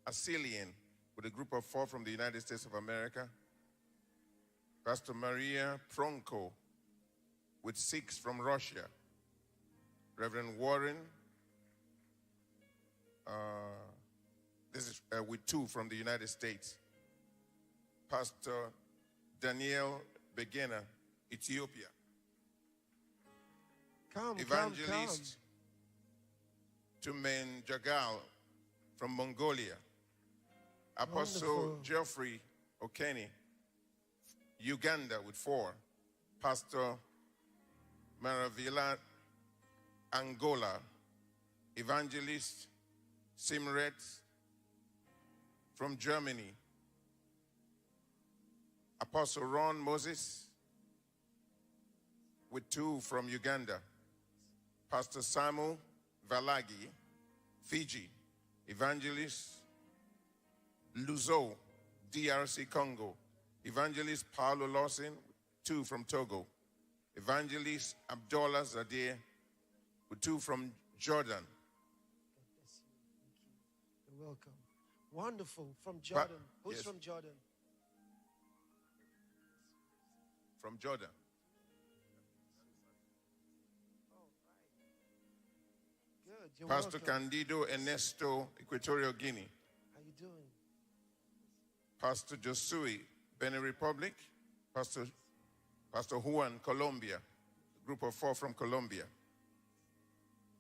Asilian with a group of 4 from the United States of America. Pastor Maria Pronko with 6 from Russia. Reverend Warren, this is with 2 from the United States. Pastor Daniel Begena, Ethiopia. Evangelist Tumen Jagal from Mongolia. Apostle Wonderful. Geoffrey Okeni, Uganda with 4. Pastor Maravilla, Angola. Evangelist Simret from Germany. Apostle Ron Moses, with 2 from Uganda. Pastor Samu Valagi, Fiji. Evangelist Luzo, DRC Congo. Evangelist Paulo Lawson, 2 from Togo. Evangelist Abdullah Zadir, with 2 from Jordan. You're welcome. Wonderful. From Jordan. Who's yes. from Jordan? From Jordan. Good. You're Pastor welcome. Candido Ernesto, Equatorial Guinea. How you doing? Pastor Josui, Benin Republic. Pastor Juan, Colombia. Group of 4 from Colombia.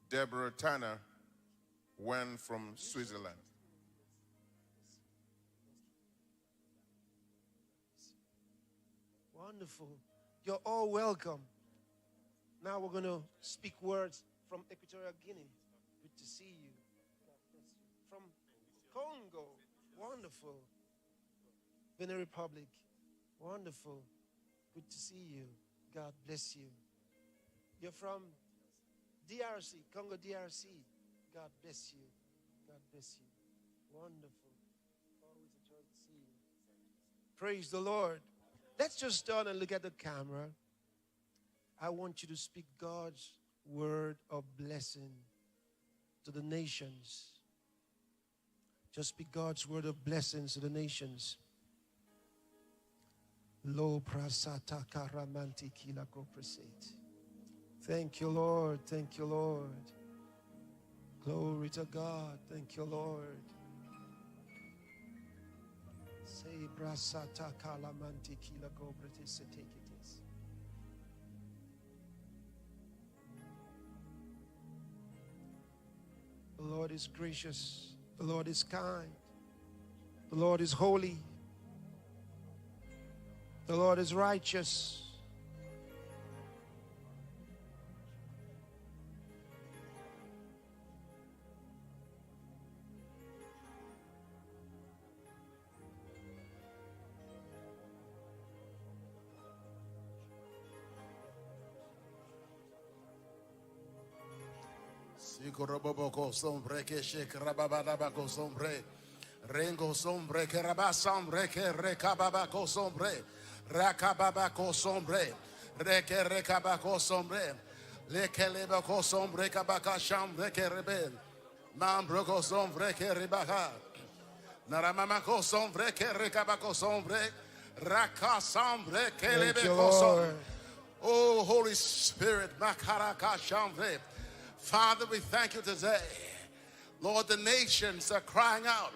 Deborah Tanner, 1 from Switzerland. Wonderful. You're all welcome. Now we're going to speak words from Equatorial Guinea. Good to see you. God bless you. From Congo. Wonderful. Benin Republic. Wonderful. Good to see you. God bless you. You're from DRC, Congo DRC. God bless you. God bless you. Wonderful. Always a joy to see you. Praise the Lord. Let's just turn and look at the camera. I want you to speak God's word of blessing to the nations. Just speak God's word of blessings to the nations. Lo prasata karamanti kila kopreset. Thank you, Lord. Thank you, Lord. Glory to God. Thank you, Lord. Say brasata kalamanti kila kopreset. Take it is. The Lord is gracious. The Lord is kind. The Lord is holy. The Lord is righteous. Sikoroboko sombre que shekrabababako sombre. Rengo sombre que rabasombre que recababako sombre. Rakababako sombre. Reke rekabako sombre. Lekelebako sombre kabaka chambre que rebel. Mambroko sombre que ribaha. Naramamako sombre que rekabako sombre. Raka sombre que lebeko sombre. Oh, Holy Spirit, makaraka chambre. Father, we thank you today. Lord, the nations are crying out.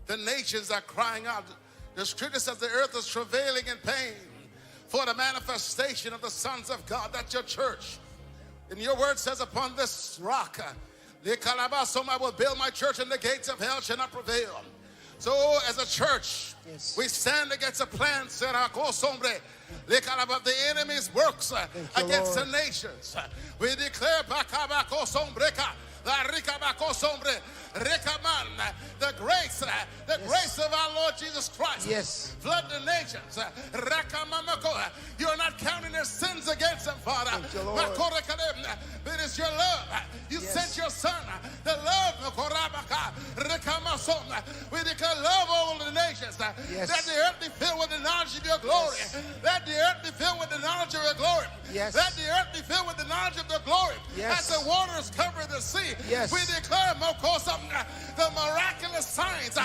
The nations are crying out. The scripture says the earth is travailing in pain for the manifestation of the sons of God. That's your church. And your word says, upon this rock, I will build my church, and the gates of hell shall not prevail. So as a church, we stand against the plans of the enemy's works against the nations. We declare the grace of our Lord Jesus Christ. Yes. Flood the nations. You are not counting their sins against them, Father. But it is your love. You sent your Son. The love. We declare love over the nations. Let the earth be filled with the knowledge of your glory. Let the earth be filled with the knowledge of your glory. Let the earth be filled with the knowledge of your glory. As the waters cover the sea, we declare the miraculous signs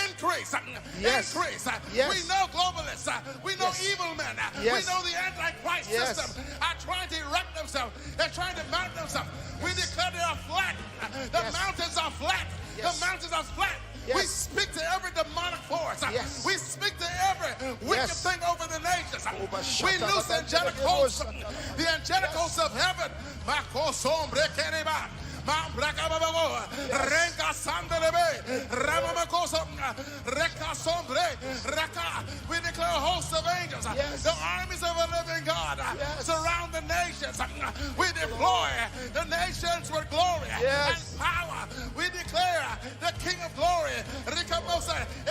increase. Increase. We know globalists. We know evil men. We know the Antichrist system are trying to erect themselves. They're trying to mount themselves. We declare they are flat. The mountains are flat. The mountains are flat. We speak to every demonic force. We speak to every wicked thing over the nations. We loose angelic hosts. The angelic hosts of heaven. We declare a host of angels. The armies of a living God surround the nations. We deploy the nations with glory and power. We declare the King of glory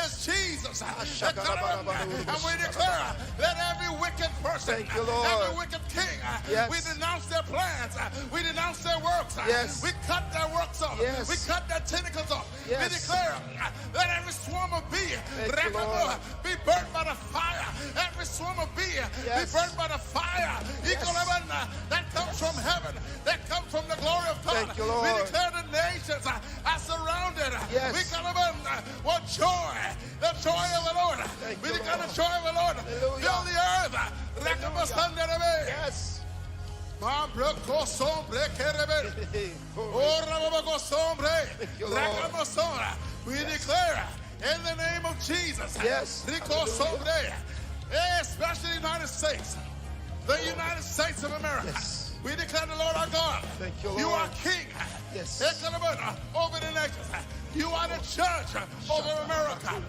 is Jesus. prevails. And we declare that every wicked person, Thank you, Lord. every wicked king, Yes. we denounce their plans, we denounce their works, Yes. we cut their works off, Yes. we cut their tentacles off. Yes. We declare that every swarm of bee Thank you, Lord. be burnt by the fire. Every swarm of bee Yes. be burnt by the fire. Yes. That comes from heaven. That comes from the glory of God. Thank you, Lord. We declare the nations are surrounded. Yes. We call them what joy. The joy of the Lord. Thank We you, declare Lord. the joy of the Lord. Hallelujah. Fill the earth. Yes. Thank you, Lord. We declare in the name of Jesus, Yes. especially the United States, the United States of America. Yes. We declare the Lord our God. Thank you, You Lord. are King. Yes. Over the nations. You are the judge over America.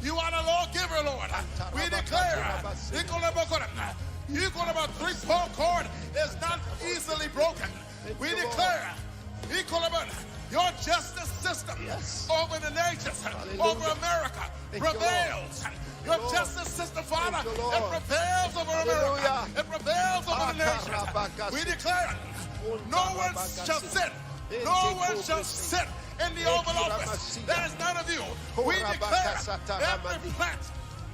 You are the lawgiver, Lord. We declare you got about three-point cord is not easily broken. We you, declare your justice system Yes. over the nations, Hallelujah. over America, Thank you, prevails. Your Lord. justice system, Father, Thank you, it Lord. prevails over America. Hallelujah. It prevails over the nations. Akarabakasi. We declare no one shall sit. No one shall sit in the Oval Office. There is none of you. We declare every plant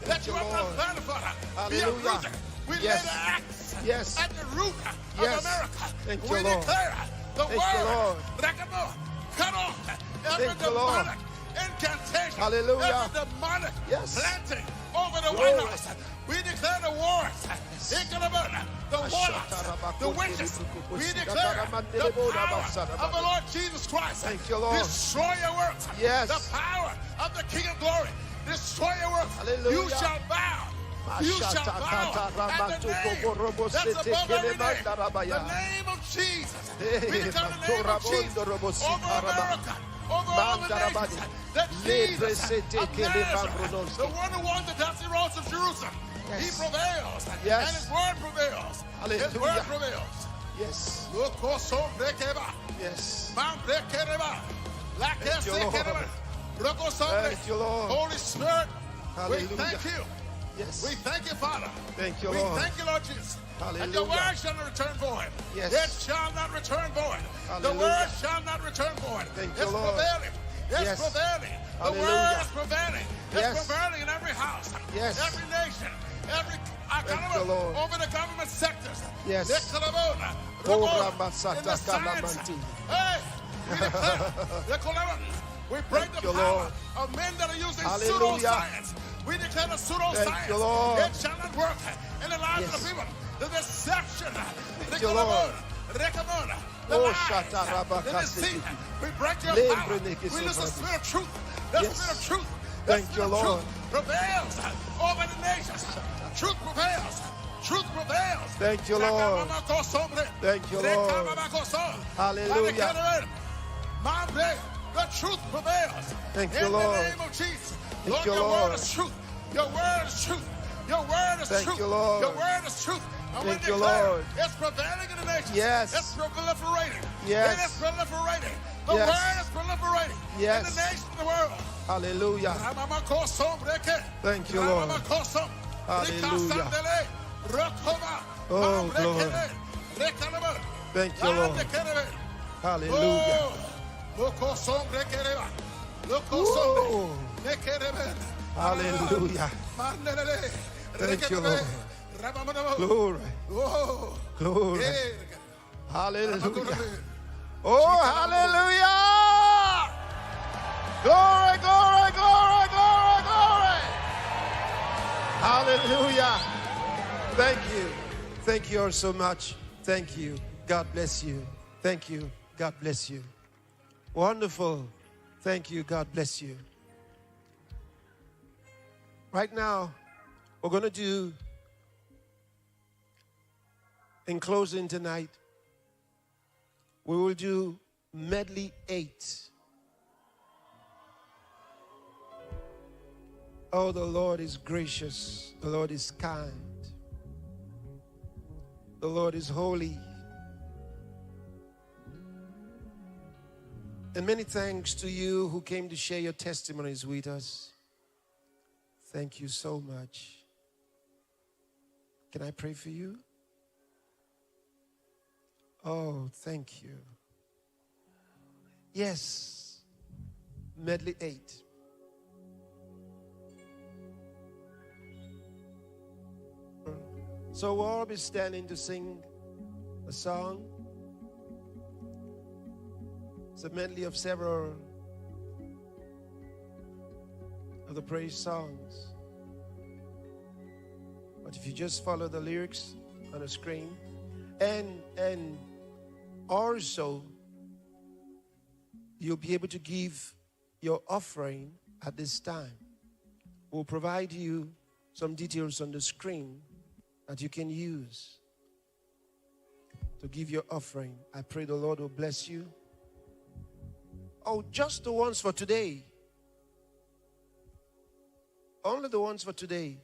that you have not planted, Father, be Hallelujah. uprooted. We Yes. lay the axe Yes. at the root Yes. of America. Thank you, We Lord. declare the Thank you, Lord. word, cut off every Thank you, Lord. demonic incantation, Hallelujah. every demonic Yes. planting over the Glory. White House. We declare the wars, the warlocks, the witches. We declare the power of the Lord Jesus Christ. Thank you, Lord. Destroy your works. Yes. The power of the King of Glory. Destroy your works. Hallelujah. You shall bow. You shall bow at the name that's above every name. The name of Jesus. We declare the name of Jesus over America, over all the nations. That Jesus of Nazareth, the one who won the dusty roads of Jerusalem, he prevails. Yes. And his word prevails. His Hallelujah. word prevails. Yes. Yes. Thank you, Lord. Thank you, Lord. Holy Spirit, Hallelujah. we thank you. Yes. We thank you, Father. Thank you, we Lord. thank you, Lord Jesus. And Hallelujah. your word shall not return void. Yes. It shall not return void. The Hallelujah. word shall not return void. Thank you, It's Lord. prevailing. It's Yes. prevailing. The Hallelujah. word is prevailing. It's Yes. prevailing in every house, Yes. every nation, every you, Lord. over the government sectors. Yes. In the science. Hey, we declare, we break Thank the you, power Lord. of men that are using Hallelujah. pseudoscience. We declare the pseudoscience. you, Lord. It shall not work in the lives of Yes. the people. The deception. you, Lord. The Oh, lies, shatarabakasi. the deceit. We break your Lebre power. We nekisofradis. lose the spirit of truth. The Yes. spirit of truth. The Thank spirit you, of Lord. truth prevails over the nations. Truth prevails. Truth prevails. Thank you, Lord. Thank you, Lord. Hallelujah. The truth prevails. Thank you, In Lord. the name of Jesus. Thank Lord, you, your Lord. word is truth. Your word is truth. Your word is Thank truth. you, Lord. Your word is truth. And we Thank you, declare Lord. it's prevailing in the nations. Yes. It's proliferating. Yes. It is proliferating. The Yes. word is proliferating Yes. in the nations of the world. Hallelujah. Thank you, Lord. Hallelujah. Oh, glory. Thank you, Lord. Hallelujah. Ooh. Hallelujah. Thank you, Lord. Glory. Glory. Hallelujah. Oh, hallelujah. Glory, glory, glory, glory, glory. Hallelujah. Thank you. Thank you all so much. Thank you. God bless you. Thank you. God bless you. Wonderful. Thank you. God bless you. Right now, we're going to do, in closing tonight, we will do medley 8. Oh, the Lord is gracious. The Lord is kind. The Lord is holy. And many thanks to you who came to share your testimonies with us. Thank you so much. Can I pray for you? Oh, thank you. Yes. Medley 8. So we'll all be standing to sing a song. It's a medley of several of the praise songs. But if you just follow the lyrics on the screen, and also you'll be able to give your offering at this time. We'll provide you some details on the screen that you can use to give your offering. I pray the Lord will bless you. Oh, just the ones for today. Only the ones for today.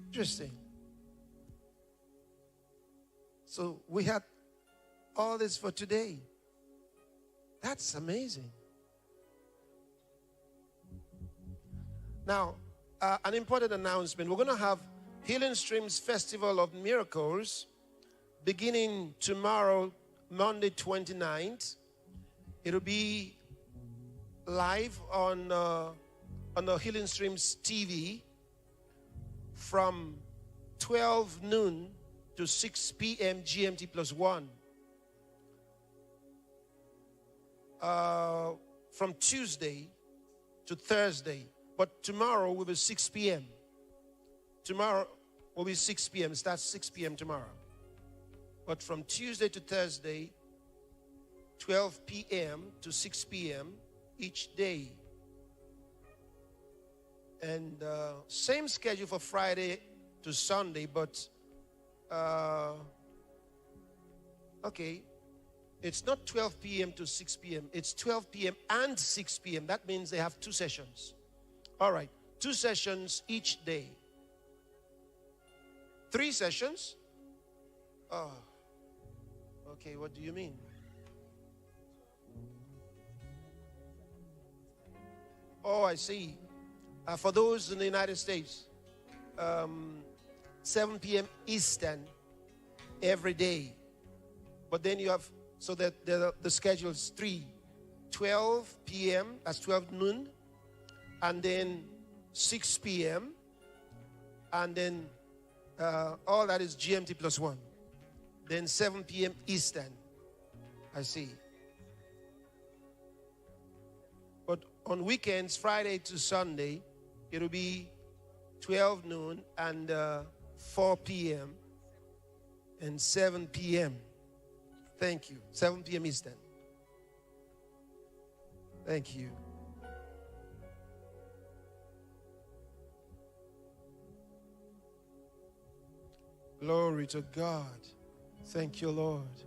Interesting. So we had all this for today. That's amazing. Now, an important announcement. We're going to have Healing Streams Festival of Miracles beginning tomorrow, Monday 29th. It'll be live on the Healing Streams TV from 12 noon to 6 p.m. GMT +1. From Tuesday to Thursday. But tomorrow will be 6 p.m. Tomorrow will be 6 p.m. It starts 6 p.m. tomorrow. But from Tuesday to Thursday, 12 p.m. to 6 p.m. each day. And same schedule for Friday to Sunday, but okay, it's not 12 p.m. to 6 p.m. It's 12 p.m. and 6 p.m. That means they have 2 sessions. All right, 2 sessions each day. 3 sessions? Oh, okay, what do you mean? Oh, I see. For those in the United States, 7 p.m. Eastern every day. But then you have, so that the schedule is 12 p.m., that's 12 noon, and then 6 p.m., and then all that is GMT +1. Then 7 p.m. Eastern. I see. But on weekends, Friday to Sunday, it'll be 12 noon and 4 p.m. and 7 p.m. Thank you. 7 p.m. Eastern. Thank you. Glory to God. Thank you, Lord.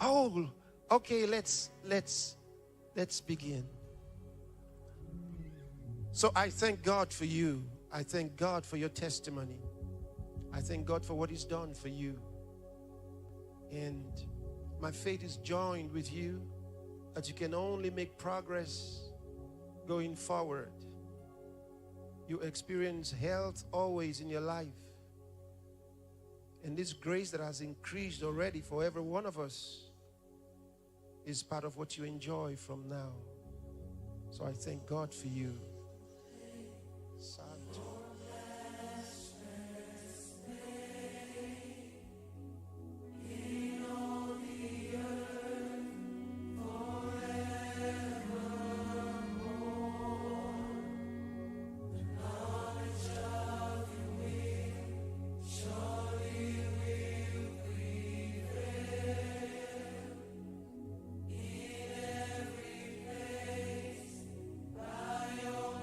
Oh, okay, let's begin. So I thank God for you. I thank God for your testimony. I thank God for what He's done for you. And my faith is joined with you that you can only make progress going forward. You experience health always in your life. And this grace that has increased already for every one of us is part of what you enjoy from now. So I thank God for you. By your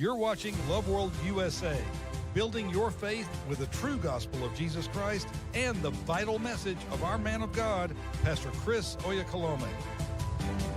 You're watching Love World USA, building your faith with the true gospel of Jesus Christ and the vital message of our man of God, Pastor Chris Oyakhilome.